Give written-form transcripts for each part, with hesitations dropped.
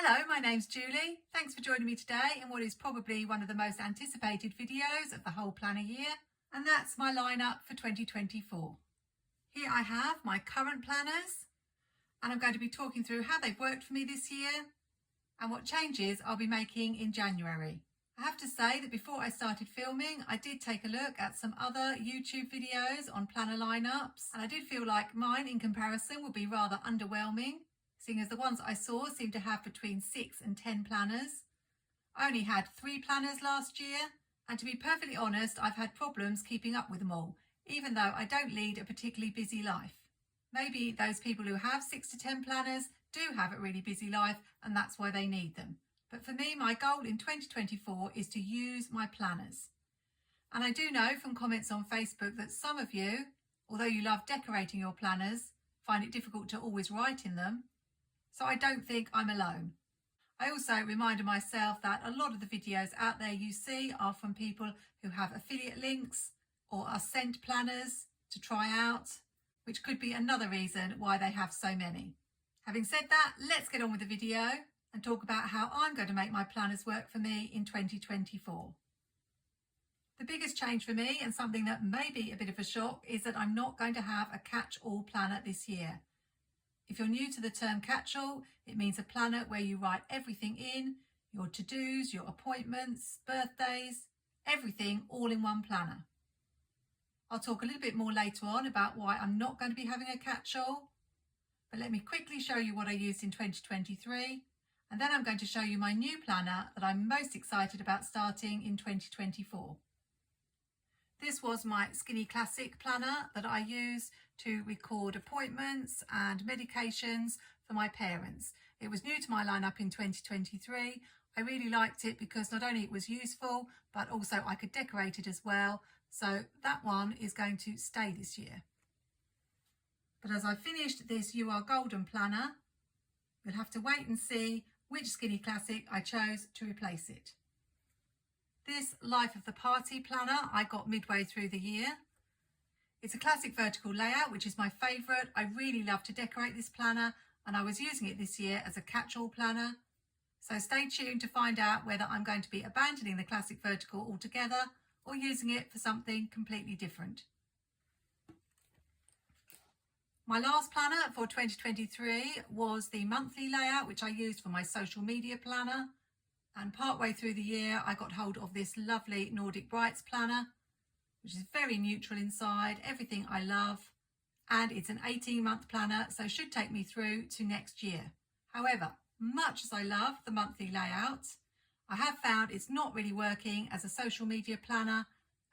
Hello, my name's Julie. Thanks for joining me today in what is probably one of the most anticipated videos of the whole planner year, and that's my lineup for 2024. Here I have my current planners, and I'm going to be talking through how they've worked for me this year and what changes I'll be making in January. I have to say that before I started filming, I did take a look at some other YouTube videos on planner lineups, and I did feel like mine in comparison would be rather underwhelming, seeing as the ones I saw seemed to have between 6 and 10 planners. I only had 3 planners last year, and to be perfectly honest, I've had problems keeping up with them all, even though I don't lead a particularly busy life. Maybe those people who have 6 to 10 planners do have a really busy life, and that's why they need them. But for me, my goal in 2024 is to use my planners. And I do know from comments on Facebook that some of you, although you love decorating your planners, find it difficult to always write in them. So I don't think I'm alone. I also reminded myself that a lot of the videos out there you see are from people who have affiliate links or are sent planners to try out, which could be another reason why they have so many. Having said that, let's get on with the video and talk about how I'm going to make my planners work for me in 2024. The biggest change for me, and something that may be a bit of a shock, is that I'm not going to have a catch-all planner this year. If you're new to the term catch-all, it means a planner where you write everything in, your to-dos, your appointments, birthdays, everything all in one planner. I'll talk a little bit more later on about why I'm not going to be having a catch-all, but let me quickly show you what I used in 2023, and then I'm going to show you my new planner that I'm most excited about starting in 2024. This was my Skinny Classic planner that I use to record appointments and medications for my parents. It was new to my lineup in 2023. I really liked it because not only it was useful, but also I could decorate it as well. So that one is going to stay this year. But as I finished this You Are Golden planner, you'll have to wait and see which Skinny Classic I chose to replace it. This Life of the Party planner I got midway through the year. It's a classic vertical layout, which is my favourite. I really love to decorate this planner, and I was using it this year as a catch-all planner. So stay tuned to find out whether I'm going to be abandoning the classic vertical altogether or using it for something completely different. My last planner for 2023 was the monthly layout, which I used for my social media planner. And partway through the year, I got hold of this lovely Nordic Brights planner, which is very neutral inside, everything I love. And it's an 18-month planner, so should take me through to next year. However, much as I love the monthly layout, I have found it's not really working as a social media planner,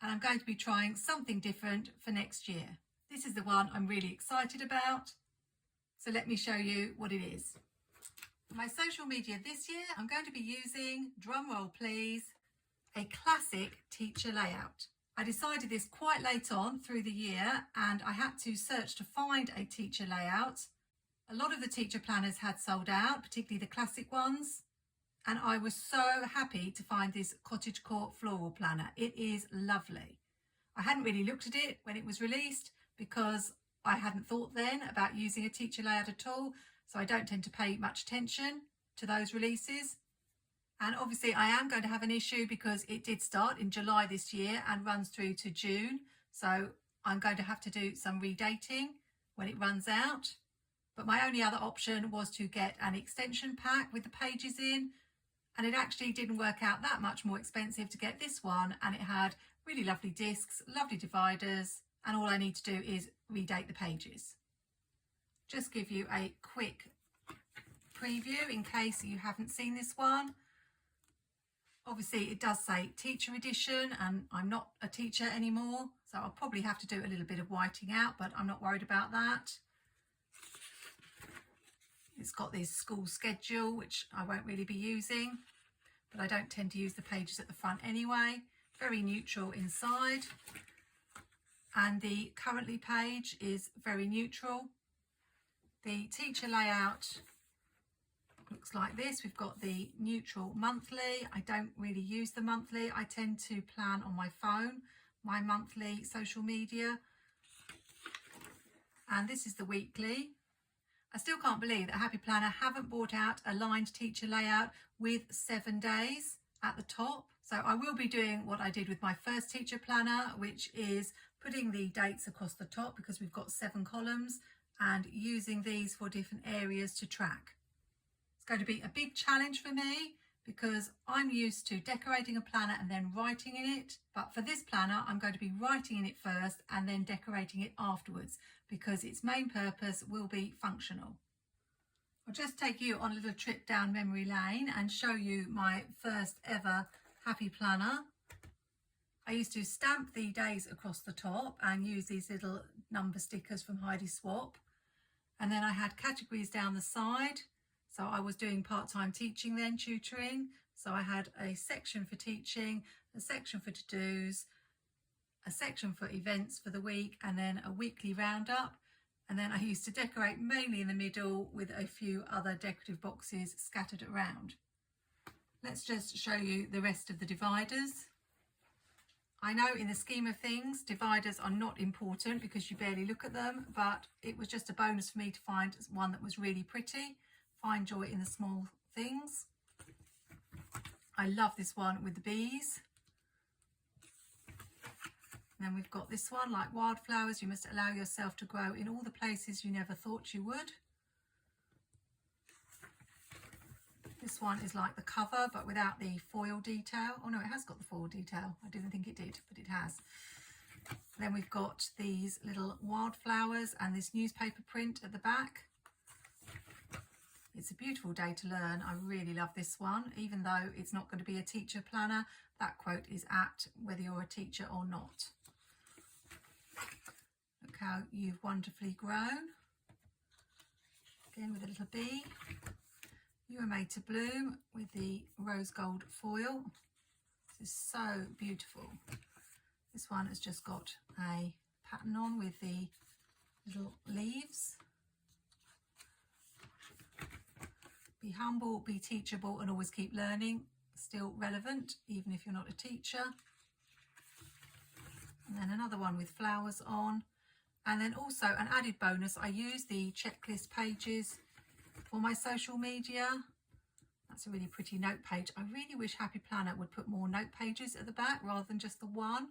and I'm going to be trying something different for next year. This is the one I'm really excited about. So let me show you what it is. For my social media this year, I'm going to be using, drumroll please, a classic teacher layout. I decided this quite late on through the year, and I had to search to find a teacher layout. A lot of the teacher planners had sold out, particularly the classic ones, and I was so happy to find this Cottage Court floral planner. It is lovely. I hadn't really looked at it when it was released because I hadn't thought then about using a teacher layout at all, so I don't tend to pay much attention to those releases. And obviously I am going to have an issue because it did start in July this year and runs through to June. So I'm going to have to do some redating when it runs out. But my only other option was to get an extension pack with the pages in. And it actually didn't work out that much more expensive to get this one. And it had really lovely discs, lovely dividers. And all I need to do is redate the pages. Just give you a quick preview in case you haven't seen this one. Obviously it does say teacher edition, and I'm not a teacher anymore, so I'll probably have to do a little bit of whiting out, but I'm not worried about that. It's got this school schedule, which I won't really be using, but I don't tend to use the pages at the front anyway. Very neutral inside, and the currently page is very neutral. The teacher layout looks like this. We've got the neutral monthly. I don't really use the monthly. I tend to plan on my phone, my monthly social media. And this is the weekly. I still can't believe that Happy Planner haven't brought out a lined teacher layout with 7 days at the top. So I will be doing what I did with my first teacher planner, which is putting the dates across the top because we've got 7 columns, and using these for different areas to track. It's going to be a big challenge for me because I'm used to decorating a planner and then writing in it. But for this planner, I'm going to be writing in it first and then decorating it afterwards because its main purpose will be functional. I'll just take you on a little trip down memory lane and show you my first ever Happy Planner. I used to stamp the days across the top and use these little number stickers from Heidi Swap. And then I had categories down the side. So I was doing part-time teaching then, tutoring. So I had a section for teaching, a section for to-dos, a section for events for the week, and then a weekly roundup. And then I used to decorate mainly in the middle with a few other decorative boxes scattered around. Let's just show you the rest of the dividers. I know in the scheme of things, dividers are not important because you barely look at them, but it was just a bonus for me to find one that was really pretty. Find joy in the small things. I love this one with the bees. And then we've got this one, like wildflowers, you must allow yourself to grow in all the places you never thought you would. This one is like the cover, but without the foil detail. Oh no, it has got the foil detail. I didn't think it did, but it has. Then we've got these little wildflowers and this newspaper print at the back. It's a beautiful day to learn. I really love this one, even though it's not going to be a teacher planner. That quote is apt whether you're a teacher or not. Look how you've wonderfully grown. Again with a little bee. You were made to bloom with the rose gold foil. This is so beautiful. This one has just got a pattern on with the little leaves. Be humble, be teachable, and always keep learning. Still relevant, even if you're not a teacher. And then another one with flowers on. And then also an added bonus, I use the checklist pages for my social media. That's a really pretty note page. I really wish Happy Planner would put more note pages at the back rather than just the one.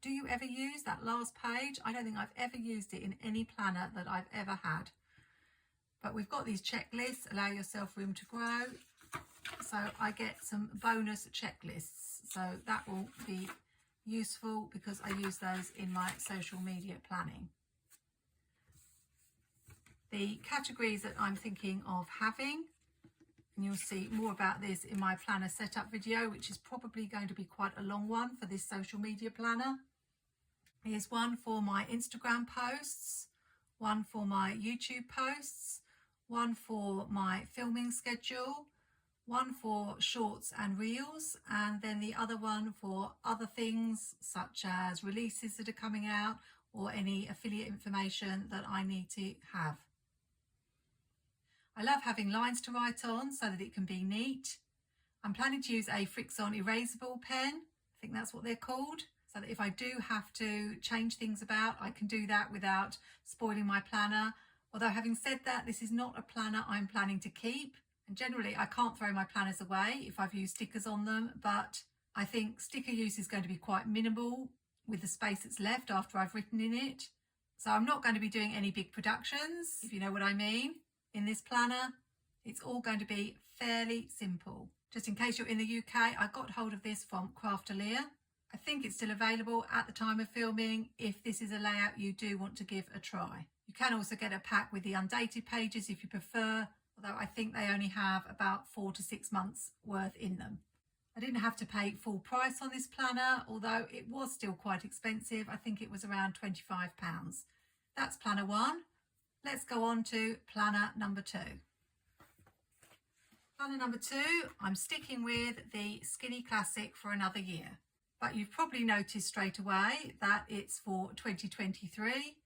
Do you ever use that last page? I don't think I've ever used it in any planner that I've ever had. But we've got these checklists, allow yourself room to grow. So I get some bonus checklists. So that will be useful because I use those in my social media planning. The categories that I'm thinking of having, and you'll see more about this in my planner setup video, which is probably going to be quite a long one for this social media planner. Here's one for my Instagram posts, one for my YouTube posts, one for my filming schedule, one for shorts and reels, and then the other one for other things such as releases that are coming out or any affiliate information that I need to have. I love having lines to write on so that it can be neat. I'm planning to use a Frixion erasable pen. I think that's what they're called. So that if I do have to change things about, I can do that without spoiling my planner. Although having said that, this is not a planner I'm planning to keep. And generally I can't throw my planners away if I've used stickers on them, but I think sticker use is going to be quite minimal with the space that's left after I've written in it. So I'm not going to be doing any big productions, if you know what I mean. In this planner, it's all going to be fairly simple. Just in case you're in the UK, I got hold of this from Crafterlier. I think it's still available at the time of filming if this is a layout you do want to give a try. You can also get a pack with the undated pages if you prefer, although I think they only have about 4 to 6 months worth in them. I didn't have to pay full price on this planner, although it was still quite expensive. I think it was around £25. That's planner 1. Let's go on to planner number 2. Planner number 2, I'm sticking with the Skinny Classic for another year. But you've probably noticed straight away that it's for 2023.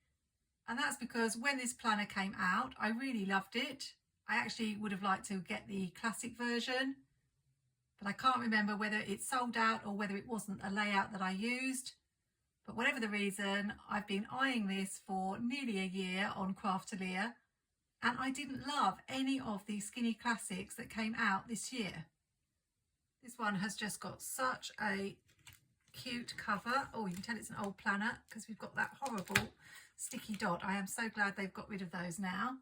And that's because when this planner came out, I really loved it. I actually would have liked to get the classic version, but I can't remember whether it sold out or whether it wasn't a layout that I used. But whatever the reason, I've been eyeing this for nearly a year on Crafterlier, and I didn't love any of the skinny classics that came out this year. This one has just got such a cute cover. Oh, you can tell it's an old planner because we've got that horrible sticky dot. I am so glad they've got rid of those now.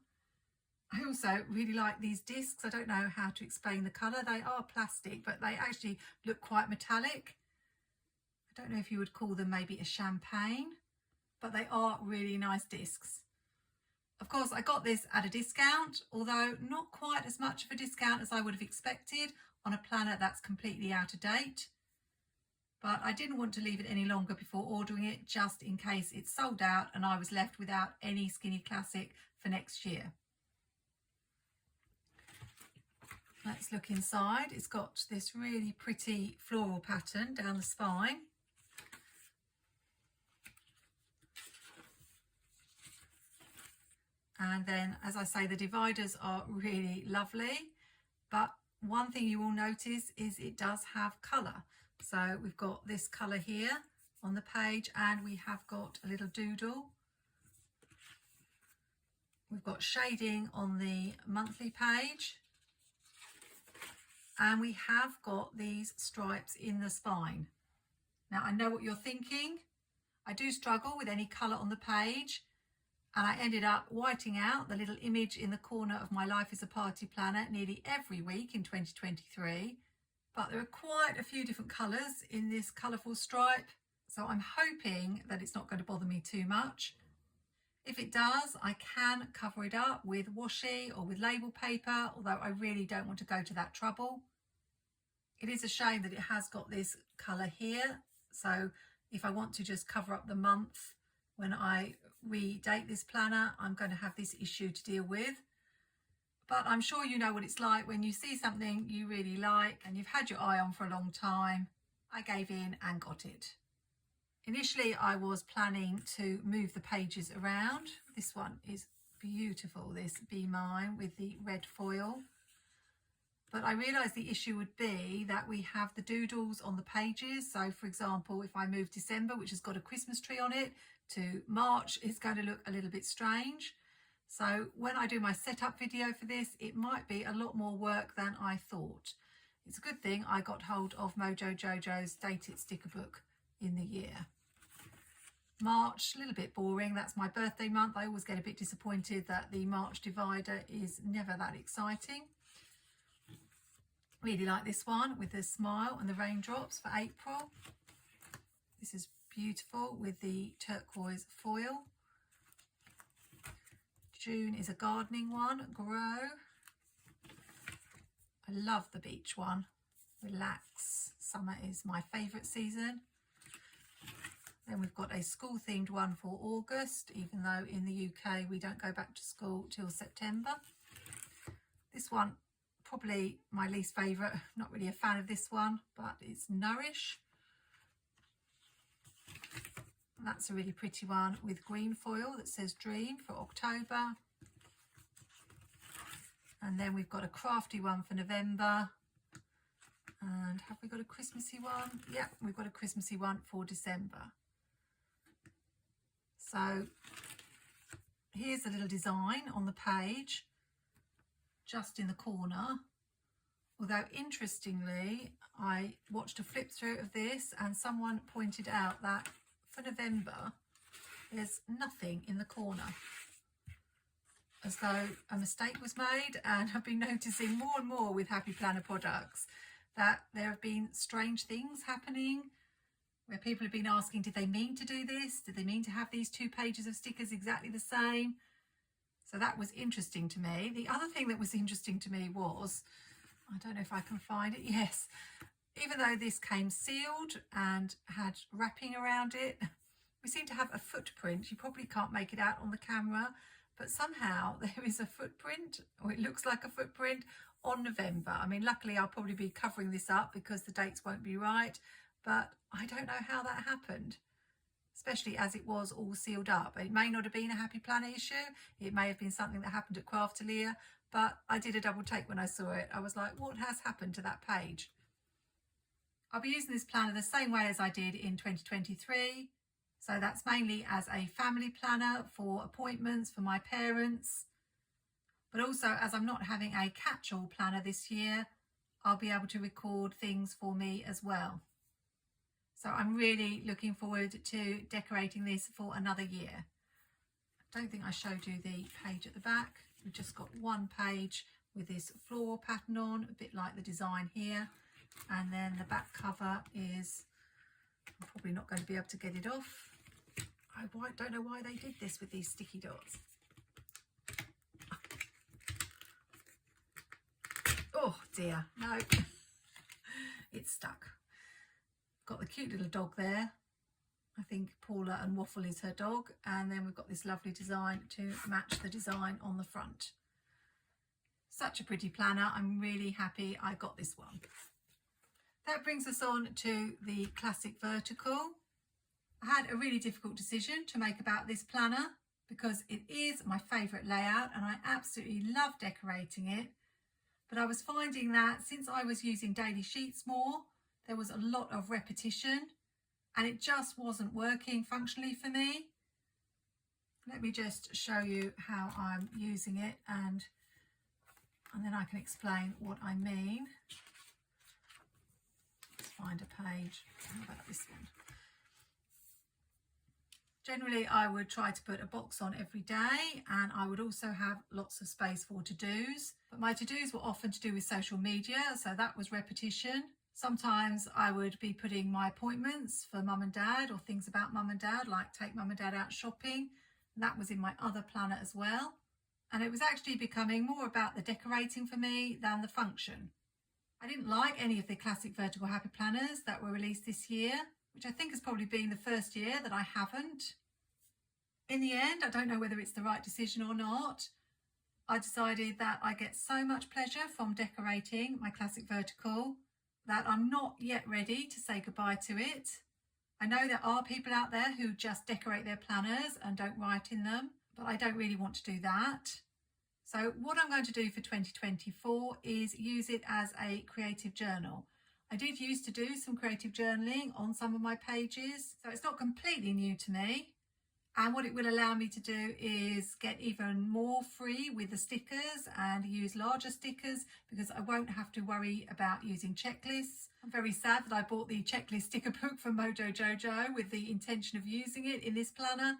I also really like these discs. I don't know how to explain the colour. They are plastic, but they actually look quite metallic. I don't know if you would call them maybe a champagne, but they are really nice discs. Of course, I got this at a discount, although not quite as much of a discount as I would have expected on a planner that's completely out of date. But I didn't want to leave it any longer before ordering it, just in case it sold out and I was left without any skinny classic for next year. Let's look inside. It's got this really pretty floral pattern down the spine. And then, as I say, the dividers are really lovely. But one thing you will notice is it does have colour. So we've got this colour here on the page, and we have got a little doodle. We've got shading on the monthly page. And we have got these stripes in the spine. Now, I know what you're thinking. I do struggle with any colour on the page, and I ended up whiting out the little image in the corner of my Life is a Party planner nearly every week in 2023. But there are quite a few different colours in this colourful stripe, so I'm hoping that it's not going to bother me too much. If it does, I can cover it up with washi or with label paper, although I really don't want to go to that trouble. It is a shame that it has got this colour here, so if I want to just cover up the month when I redate this planner, I'm going to have this issue to deal with. But I'm sure you know what it's like when you see something you really like and you've had your eye on for a long time. I gave in and got it. Initially, I was planning to move the pages around. This one is beautiful, this Be Mine with the red foil. But I realised the issue would be that we have the doodles on the pages. So, for example, if I move December, which has got a Christmas tree on it, to March, it's going to look a little bit strange. So when I do my setup video for this, it might be a lot more work than I thought. It's a good thing I got hold of Mojo Jojo's Date It sticker book in the year. March, a little bit boring. That's my birthday month. I always get a bit disappointed that the March divider is never that exciting. Really like this one with the smile and the raindrops for April. This is beautiful with the turquoise foil. June is a gardening one, Grow. I love the beach one, Relax. Summer is my favourite season. Then we've got a school themed one for August, even though in the UK we don't go back to school till September. This one, probably my least favourite. Not really a fan of this one, but it's Nourish. That's a really pretty one with green foil that says Dream for October. And then we've got a crafty one for November. And have we got a Christmassy one? Yep, we've got a Christmassy one for December. So here's a little design on the page, just in the corner. Although interestingly, I watched a flip through of this and someone pointed out that for November, there's nothing in the corner, as though a mistake was made. And I've been noticing more and more with Happy Planner products that there have been strange things happening where people have been asking, did they mean to do this? Did they mean to have these 2 pages of stickers exactly the same? So that was interesting to me. The other thing that was interesting to me was, I don't know if I can find it. Yes. Even though this came sealed and had wrapping around it, we seem to have a footprint. You probably can't make it out on the camera, but somehow there is a footprint, or it looks like a footprint, on November. I mean, luckily I'll probably be covering this up because the dates won't be right, but I don't know how that happened, especially as it was all sealed up. It may not have been a Happy Planner issue. It may have been something that happened at Craftalier, but I did a double take when I saw it. I was like, what has happened to that page? I'll be using this planner the same way as I did in 2023. So that's mainly as a family planner for appointments for my parents. but also as I'm not having a catch-all planner this year, I'll be able to record things for me as well. So I'm really looking forward to decorating this for another year. I don't think I showed you the page at the back. We've just got one page with this floral pattern on, a bit like the design here. And then the back cover is, I'm probably not going to be able to get it off. I don't know why they did this with these sticky dots. Oh dear, no, it's stuck. Got the cute little dog there. I think Paula and Waffle is her dog. And then we've got this lovely design to match the design on the front. Such a pretty planner. I'm really happy I got this one. That brings us on to the classic vertical. I had a really difficult decision to make about this planner because it is my favourite layout and I absolutely love decorating it. But I was finding that since I was using daily sheets more, there was a lot of repetition and it just wasn't working functionally for me. Let me just show you how I'm using it and then I can explain what I mean. Let's find a page. How about this one? Generally, I would try to put a box on every day and I would also have lots of space for to-dos. But my to-dos were often to do with social media, so that was repetition. Sometimes I would be putting my appointments for mum and dad or things about mum and dad, like take mum and dad out shopping. That was in my other planner as well. And it was actually becoming more about the decorating for me than the function. I didn't like any of the classic vertical happy planners that were released this year, which I think has probably been the first year that I haven't. In the end, I don't know whether it's the right decision or not. I decided that I get so much pleasure from decorating my classic vertical that I'm not yet ready to say goodbye to it. I know there are people out there who just decorate their planners and don't write in them, but I don't really want to do that. So what I'm going to do for 2024 is use it as a creative journal. I did used to do some creative journaling on some of my pages, so it's not completely new to me. And what it will allow me to do is get even more free with the stickers and use larger stickers because I won't have to worry about using checklists. I'm very sad that I bought the checklist sticker book from Mojo Jojo with the intention of using it in this planner,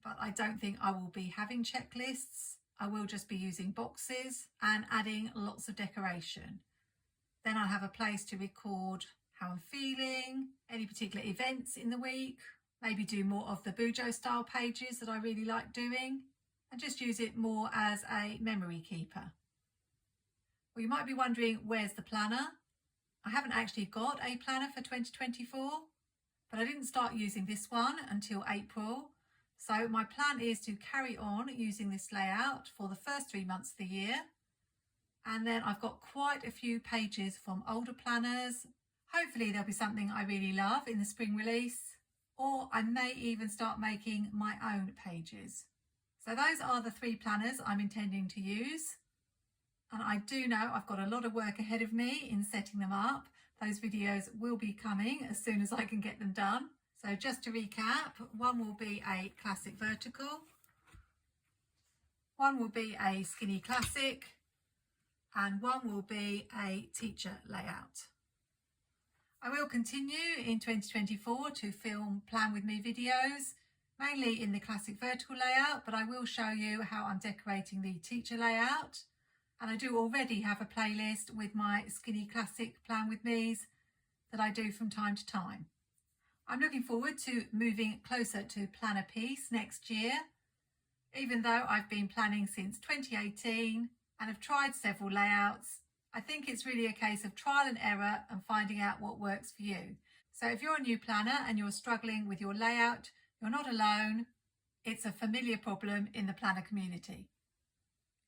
but I don't think I will be having checklists. I will just be using boxes and adding lots of decoration. Then I'll have a place to record how I'm feeling, any particular events in the week, maybe do more of the Bujo style pages that I really like doing, and just use it more as a memory keeper. Well, you might be wondering, where's the planner? I haven't actually got a planner for 2024, but I didn't start using this one until April. So my plan is to carry on using this layout for the first 3 months of the year. And then I've got quite a few pages from older planners. Hopefully there'll be something I really love in the spring release, or I may even start making my own pages. So those are the 3 planners I'm intending to use. And I do know I've got a lot of work ahead of me in setting them up. Those videos will be coming as soon as I can get them done. So just to recap, one will be a classic vertical, one will be a skinny classic, and one will be a teacher layout. I will continue in 2024 to film Plan With Me videos, mainly in the classic vertical layout, but I will show you how I'm decorating the teacher layout. And I do already have a playlist with my skinny classic Plan With Me's that I do from time to time. I'm looking forward to moving closer to Planner Peace next year. Even though I've been planning since 2018 and have tried several layouts, I think it's really a case of trial and error and finding out what works for you. So if you're a new planner and you're struggling with your layout, you're not alone. It's a familiar problem in the planner community.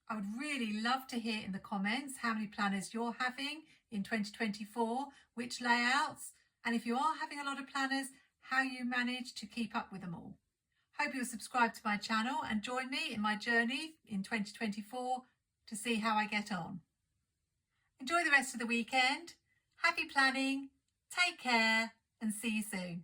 I would really love to hear in the comments how many planners you're having in 2024, which layouts, and if you are having a lot of planners, how you manage to keep up with them all. Hope you'll subscribe to my channel and join me in my journey in 2024 to see how I get on. Enjoy the rest of the weekend. Happy planning, take care, and see you soon.